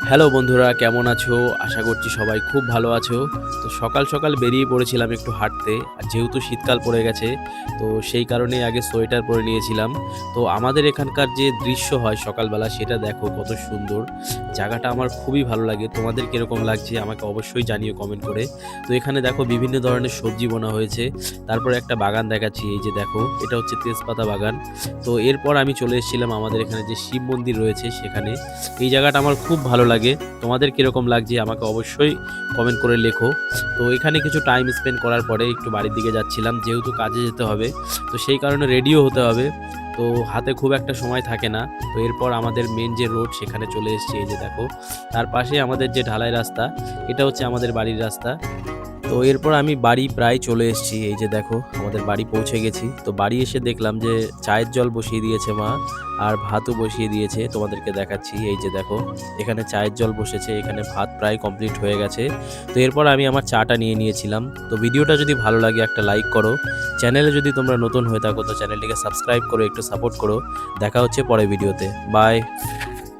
Hello বন্ধুরা, কেমন আছো? আশা করছি সবাই খুব ভালো আছো। তো সকাল সকাল বেরিয়ে পড়েছিলাম একটু হাঁটতে। আর যেহেতু শীতকাল পড়ে গেছে, তো সেই কারণেই আগে সোয়েটার পরে নিয়েছিলাম। তো আমাদের এখানকার যে দৃশ্য হয় সকালবেলা সেটা দেখো কত সুন্দর। জায়গাটা আমার খুবই ভালো লাগে। তোমাদের কিরকম লাগছে আমাকে অবশ্যই জানিও কমেন্ট করে। তো এখানে দেখো বিভিন্ন ধরনের সবজি বোনা হয়েছে। তারপরে একটা বাগান দেখাচ্ছি, এই যে দেখো এটা হচ্ছে তেজপাতা বাগান। তো এরপর আমি চলে এসেছিলাম আমাদের এখানে যে শিব মন্দির রয়েছে সেখানে। এই জায়গাটা আমার খুব ভালো লাগে। তোমাদের কিরকম লাগছে আমাকে অবশ্যই কমেন্ট করে লেখো। তো এখানে কিছু টাইম স্পেন্ড করার পরে একটু বাড়ির দিকে যাচ্ছিলাম, যেহেতু কাজে যেতে হবে, তো সেই কারণে রেডিও হতে হবে। তো হাতে খুব একটা সময় থাকে না। তো এরপর আমাদের মেন যে রোড সেখানে চলে এসেছি, এই যে দেখো তার পাশে আমাদের যে ঢালাই রাস্তা, এটা হচ্ছে আমাদের বাড়ির রাস্তা। তো এরপর আমি বাড়ি প্রায় চলে এসেছি, এই যে দেখো আমাদের বাড়ি পৌঁছে গেছি। তো বাড়ি এসে দেখলাম যে চায়ের জল বসিয়ে দিয়েছে মা, আর ভাতও বসিয়ে দিয়েছে। তোমাদেরকে দেখাচ্ছি, এই যে দেখো এখানে চায়ের জল বসেছে, এখানে ভাত প্রায় কমপ্লিট হয়ে গেছে। তো এরপর আমি আমার চাটা নিয়ে নিয়েছিলাম। তো ভিডিওটা যদি ভালো লাগে একটা লাইক করো, চ্যানেলে যদি তোমরা নতুন হয়ে থাকো তো চ্যানেলটিকে সাবস্ক্রাইব করো, একটু সাপোর্ট করো। দেখা হচ্ছে পরের ভিডিওতে। বাই।